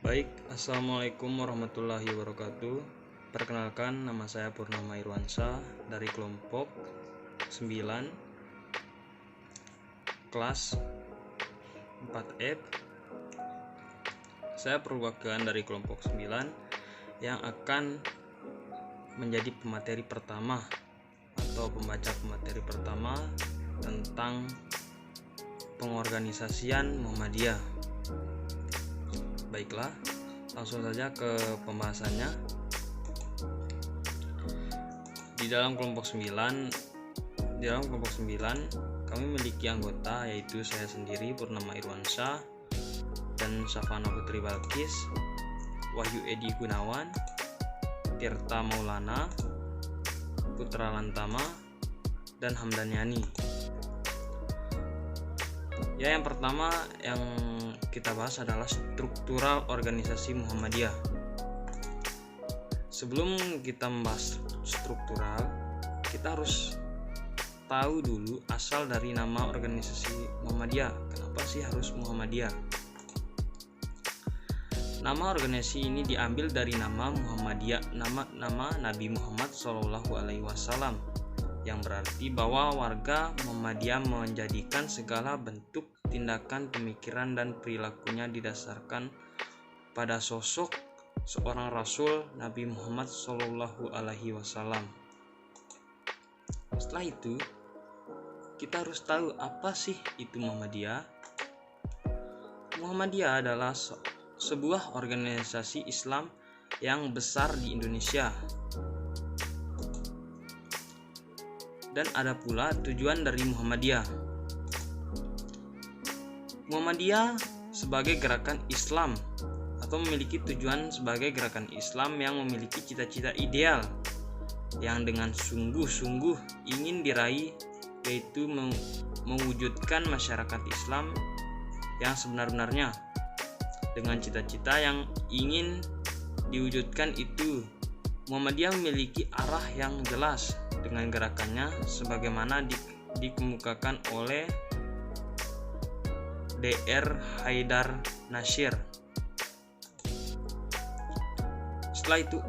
Baik, Assalamualaikum warahmatullahi wabarakatuh. Perkenalkan, nama saya Purnama Irwansyah dari kelompok 9 kelas 4F. Saya perwakilan dari kelompok 9 yang akan menjadi pemateri pertama atau pembaca pemateri pertama tentang pengorganisasian Muhammadiyah. Baiklah, langsung saja ke pembahasannya. Di dalam kelompok 9 kami memiliki anggota, yaitu saya sendiri Purnama Irwansyah dan Safana Putri Balkis, Wahyu Edi Gunawan, Tirta Maulana, Putra Lantama, dan Hamdan Yani. Ya, yang pertama yang kita bahas adalah struktural organisasi Muhammadiyah. Sebelum kita membahas struktural, kita harus tahu dulu asal dari nama organisasi Muhammadiyah. Kenapa sih harus Muhammadiyah? Nama organisasi ini diambil dari nama Muhammadiyah, nama Nabi Muhammad SAW, yang berarti bahwa warga Muhammadiyah menjadikan segala bentuk tindakan, pemikiran, dan perilakunya didasarkan pada sosok seorang Rasul Nabi Muhammad SAW. Setelah itu, kita harus tahu apa sih itu Muhammadiyah. Muhammadiyah adalah sebuah organisasi Islam yang besar di Indonesia. Dan ada pula tujuan dari Muhammadiyah. Muhammadiyah sebagai gerakan Islam atau memiliki tujuan sebagai gerakan Islam yang memiliki cita-cita ideal yang dengan sungguh-sungguh ingin diraih, yaitu mewujudkan masyarakat Islam yang sebenar-benarnya. Dengan cita-cita yang ingin diwujudkan itu, Muhammadiyah memiliki arah yang jelas dengan gerakannya sebagaimana dikemukakan oleh Dr. Haidar Nasir. Setelah itu,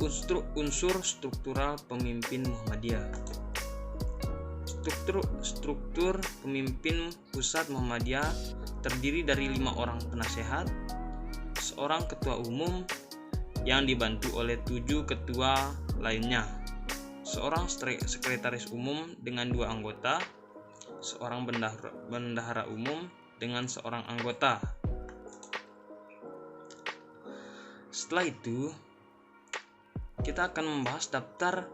unsur struktural pemimpin Muhammadiyah. Struktur pemimpin pusat Muhammadiyah terdiri dari 5 orang penasehat, seorang ketua umum yang dibantu oleh 7 ketua lainnya, seorang sekretaris umum dengan 2 anggota, seorang bendahara umum dengan seorang anggota. Setelah itu, kita akan membahas daftar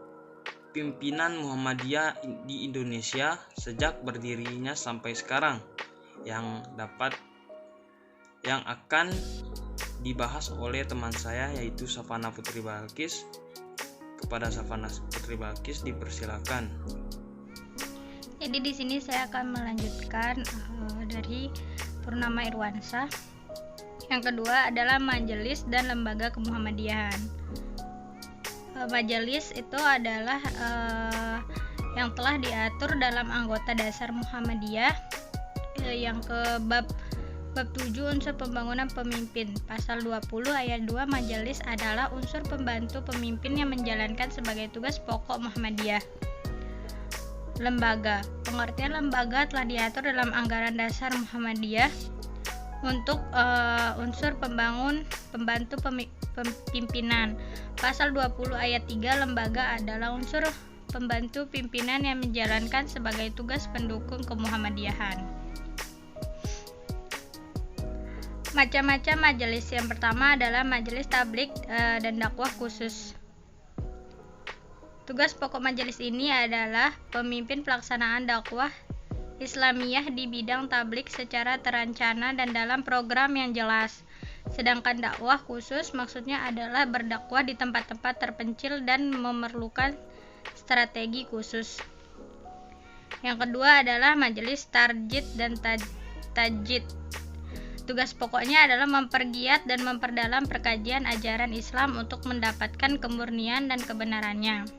pimpinan Muhammadiyah di Indonesia sejak berdirinya sampai sekarang yang akan dibahas oleh teman saya, yaitu Safana Putri Balkis. Kepada Safana Putri Balkis dipersilakan. Jadi di sini saya akan melanjutkan dari Purnama Irwansyah. Yang kedua adalah majelis dan lembaga kemuhammadiyahan. Majelis itu adalah yang telah diatur dalam anggota dasar Muhammadiyah, yang ke bab 7 unsur pembangunan pemimpin. Pasal 20 ayat 2, majelis adalah unsur pembantu pemimpin yang menjalankan sebagai tugas pokok Muhammadiyah. Lembaga. Pengertian lembaga telah diatur dalam anggaran dasar Muhammadiyah untuk unsur pembantu pimpinan. Pasal 20 ayat 3, lembaga adalah unsur pembantu pimpinan yang menjalankan sebagai tugas pendukung kemuhammadiyahan. Macam-macam majelis. Yang pertama adalah majelis tabligh dan dakwah khusus. Tugas pokok majelis ini adalah pemimpin pelaksanaan dakwah Islamiyah di bidang tabligh secara terencana dan dalam program yang jelas. Sedangkan dakwah khusus maksudnya adalah berdakwah di tempat-tempat terpencil dan memerlukan strategi khusus. Yang kedua adalah majelis tarjid dan tajid. Tugas pokoknya adalah mempergiat dan memperdalam perkajian ajaran Islam untuk mendapatkan kemurnian dan kebenarannya,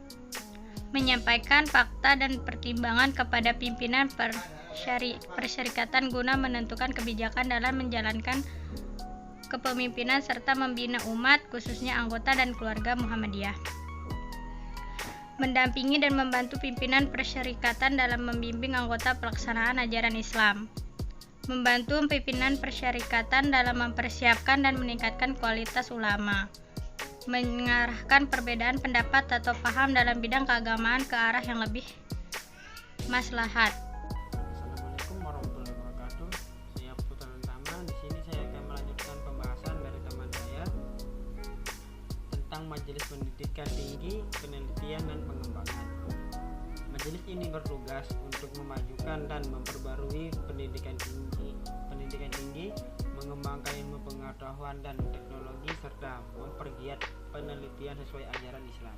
menyampaikan fakta dan pertimbangan kepada pimpinan persyarikatan guna menentukan kebijakan dalam menjalankan kepemimpinan serta membina umat, khususnya anggota dan keluarga Muhammadiyah. Mendampingi dan membantu pimpinan persyarikatan dalam membimbing anggota pelaksanaan ajaran Islam. Membantu pimpinan persyarikatan dalam mempersiapkan dan meningkatkan kualitas ulama. Mengarahkan perbedaan pendapat atau paham dalam bidang keagamaan ke arah yang lebih maslahat. Assalamualaikum warahmatullahi wabarakatuh. Saya Putra Tama. Di sini saya akan melanjutkan pembahasan dari teman saya tentang Majelis Pendidikan Tinggi, Penelitian dan Pengembangan. Majelis ini bertugas untuk memajukan dan memperbarui pendidikan tinggi, mengembangkan ilmu pengetahuan dan teknologi serta mempergiat penelitian sesuai ajaran Islam.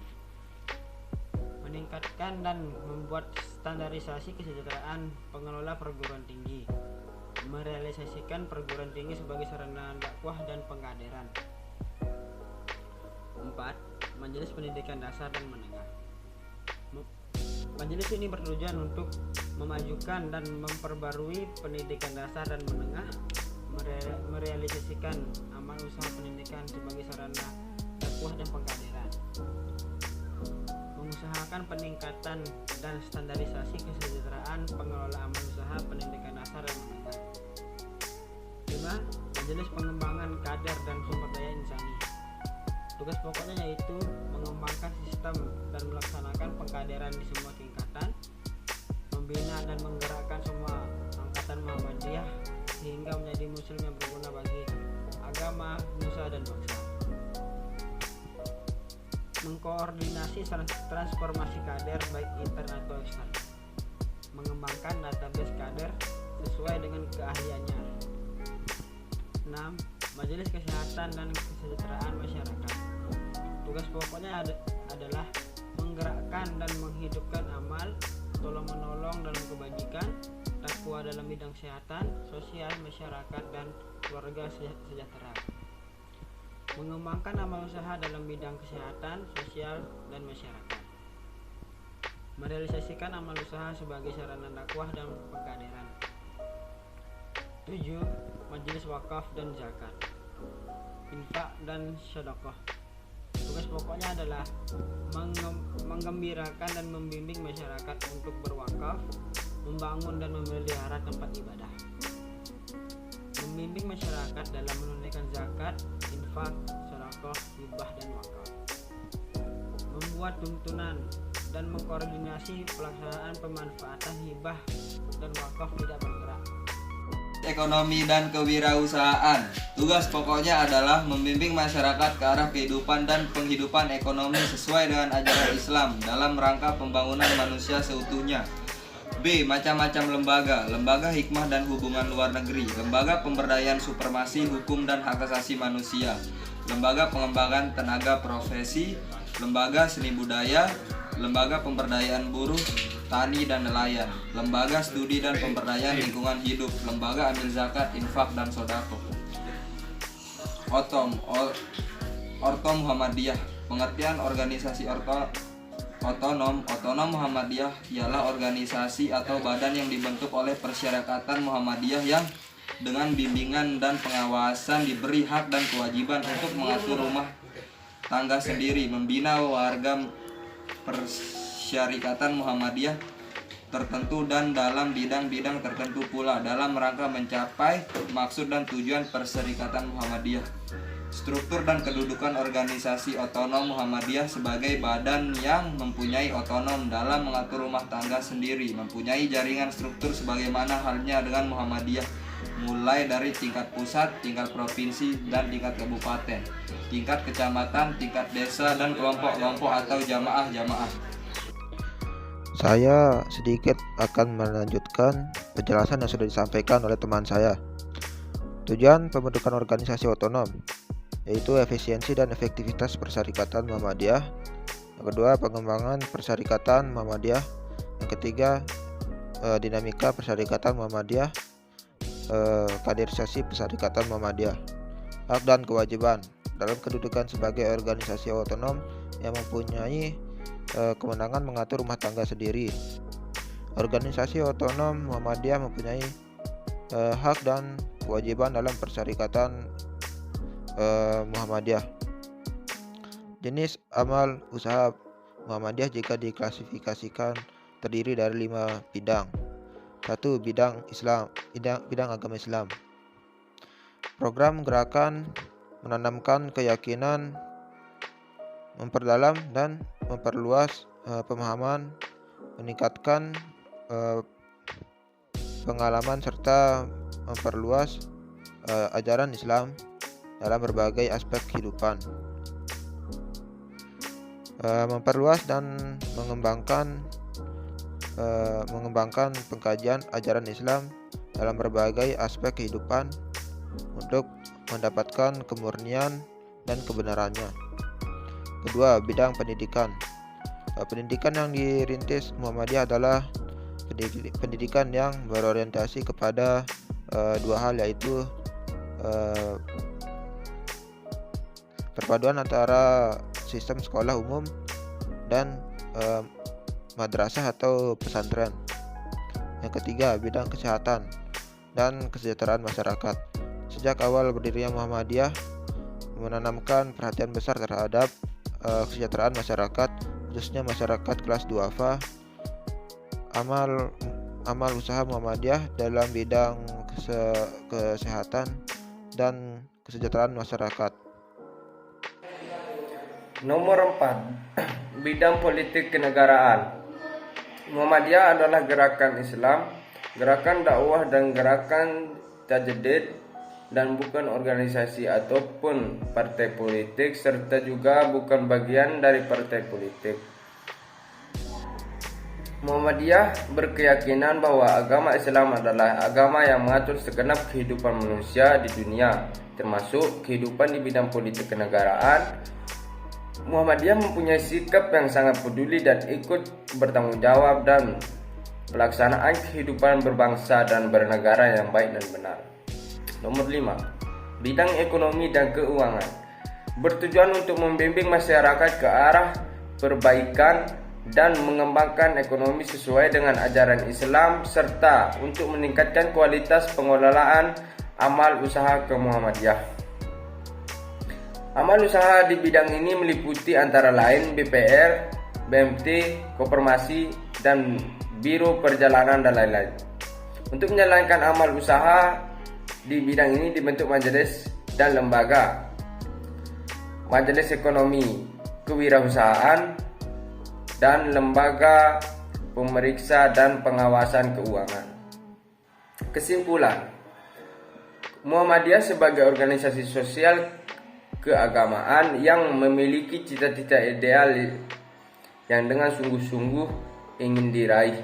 Meningkatkan dan membuat standarisasi kesejahteraan pengelola perguruan tinggi, merealisasikan perguruan tinggi sebagai sarana dakwah dan pengkaderan. 4. Majelis Pendidikan Dasar dan Menengah. Majelis ini bertujuan untuk memajukan dan memperbarui pendidikan dasar dan menengah, merealisasikan amal usaha pendidikan sebagai sarana dakwah dan pengkaderan, mengusahakan peningkatan dan standarisasi kesejahteraan pengelola amal usaha pendidikan dasar dan menengah. 5. Majelis Pengembangan Kader dan Sumber Daya Insani. Tugas pokoknya yaitu mengembangkan sistem dan melaksanakan pengkaderan di semua tingkatan, membina dan menggerakkan semua angkatan Muhammadiyah sehingga menjadi muslim yang berguna bagi agama, nusa dan bangsa. Mengkoordinasi transformasi kader baik intern atau ekstern. Mengembangkan database kader sesuai dengan keahliannya. 6. Majelis Kesehatan dan Kesejahteraan Masyarakat. Tugas pokoknya adalah menggerakkan dan menghidupkan amal, tolong-menolong dalam kebajikan, takwa dalam bidang kesehatan, sosial, masyarakat, dan keluarga sejahtera. Mengembangkan amal usaha dalam bidang kesehatan, sosial, dan masyarakat. Merealisasikan amal usaha sebagai sarana dakwah dan pengkaderan. 7. Majelis Wakaf dan Zakat, Infak dan Sedekah. Tugas pokoknya adalah menggembirakan dan membimbing masyarakat untuk berwakaf, membangun dan memelihara tempat ibadah. Membimbing masyarakat dalam menunaikan zakat, infak, sedekah, hibah dan wakaf. Membuat tuntunan dan mengkoordinasi pelaksanaan pemanfaatan hibah dan wakaf tidak bergerak. Ekonomi dan kewirausahaan. Tugas pokoknya adalah membimbing masyarakat ke arah kehidupan dan penghidupan ekonomi sesuai dengan ajaran Islam dalam rangka pembangunan manusia seutuhnya. B. Macam-macam lembaga. Lembaga hikmah dan hubungan luar negeri, lembaga pemberdayaan supremasi hukum dan hak asasi manusia, lembaga pengembangan tenaga profesi, lembaga seni budaya, lembaga pemberdayaan buruh, tani dan nelayan, lembaga studi dan pemberdayaan lingkungan hidup, lembaga amil zakat, infak dan sodako. Orto Muhammadiyah. Pengertian organisasi otonom Muhammadiyah ialah organisasi atau badan yang dibentuk oleh Persyarikatan Muhammadiyah yang dengan bimbingan dan pengawasan diberi hak dan kewajiban untuk mengatur rumah tangga sendiri, membina warga Persyarikatan Muhammadiyah tertentu dan dalam bidang-bidang tertentu pula dalam rangka mencapai maksud dan tujuan Persyarikatan Muhammadiyah. Struktur dan kedudukan organisasi otonom Muhammadiyah sebagai badan yang mempunyai otonom dalam mengatur rumah tangga sendiri, mempunyai jaringan struktur sebagaimana halnya dengan Muhammadiyah, mulai dari tingkat pusat, tingkat provinsi, dan tingkat kabupaten, tingkat kecamatan, tingkat desa, dan kelompok-kelompok atau jamaah-jamaah. Saya sedikit akan melanjutkan penjelasan yang sudah disampaikan oleh teman saya. Tujuan pembentukan organisasi otonom yaitu efisiensi dan efektivitas Persyarikatan Muhammadiyah. Yang kedua, pengembangan Persyarikatan Muhammadiyah. Yang ketiga, dinamika Persyarikatan Muhammadiyah, kaderisasi Persyarikatan Muhammadiyah. Hak dan kewajiban dalam kedudukan sebagai organisasi otonom yang mempunyai kewenangan mengatur rumah tangga sendiri. Organisasi otonom Muhammadiyah mempunyai hak dan kewajiban dalam Persyarikatan Muhammadiyah. Jenis amal usaha Muhammadiyah jika diklasifikasikan terdiri dari 5 bidang. 1. Bidang Islam, bidang agama Islam. Program gerakan menanamkan keyakinan, memperdalam dan memperluas pemahaman, meningkatkan pengalaman serta memperluas ajaran Islam dalam berbagai aspek kehidupan. Memperluas dan mengembangkan pengkajian ajaran Islam dalam berbagai aspek kehidupan untuk mendapatkan kemurnian dan kebenarannya. Kedua, bidang pendidikan. Pendidikan yang dirintis Muhammadiyah adalah pendidikan yang berorientasi kepada 2 hal, yaitu perpaduan antara sistem sekolah umum dan madrasah atau pesantren. Yang ketiga, bidang kesehatan dan kesejahteraan masyarakat. Sejak awal berdirinya Muhammadiyah menanamkan perhatian besar terhadap kesejahteraan masyarakat, khususnya masyarakat kelas duafa. Amal usaha Muhammadiyah dalam bidang kesehatan dan kesejahteraan masyarakat. Nomor 4. Bidang politik kenegaraan. Muhammadiyah adalah gerakan Islam, gerakan dakwah dan gerakan tajdid, dan bukan organisasi ataupun partai politik, serta juga bukan bagian dari partai politik. Muhammadiyah berkeyakinan bahwa agama Islam adalah agama yang mengatur segenap kehidupan manusia di dunia, termasuk kehidupan di bidang politik kenegaraan. Muhammadiyah mempunyai sikap yang sangat peduli dan ikut bertanggung jawab dan pelaksanaan kehidupan berbangsa dan bernegara yang baik dan benar. Nomor 5. Bidang ekonomi dan keuangan. Bertujuan untuk membimbing masyarakat ke arah perbaikan dan mengembangkan ekonomi sesuai dengan ajaran Islam, serta untuk meningkatkan kualitas pengelolaan amal usaha ke Muhammadiyah. Amal usaha di bidang ini meliputi antara lain BPR, BMT, Kopermasi, dan Biro Perjalanan dan lain-lain. Untuk menjalankan amal usaha di bidang ini dibentuk majelis dan lembaga. Majelis Ekonomi Kewirausahaan dan Lembaga Pemeriksa dan Pengawasan Keuangan. Kesimpulan, Muhammadiyah sebagai organisasi sosial keagamaan yang memiliki cita-cita ideal yang dengan sungguh-sungguh ingin diraih.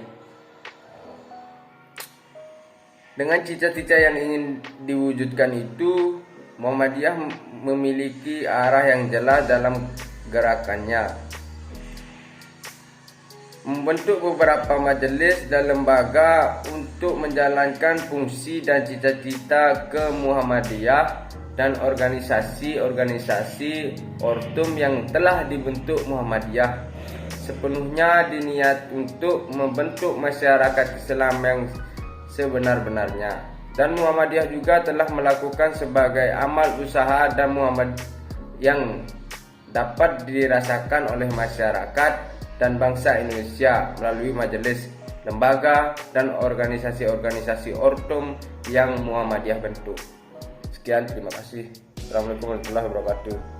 Dengan cita-cita yang ingin diwujudkan itu, Muhammadiyah memiliki arah yang jelas dalam gerakannya. Membentuk beberapa majelis dan lembaga untuk menjalankan fungsi dan cita-cita ke Muhammadiyah, dan organisasi-organisasi ortum yang telah dibentuk Muhammadiyah sepenuhnya diniat untuk membentuk masyarakat Islam yang sebenar-benarnya. Dan Muhammadiyah juga telah melakukan sebagai amal usaha dan Muhammad yang dapat dirasakan oleh masyarakat dan bangsa Indonesia melalui majelis, lembaga, dan organisasi-organisasi ortum yang Muhammadiyah bentuk. Sekian, terima kasih. Assalamualaikum warahmatullahi wabarakatuh.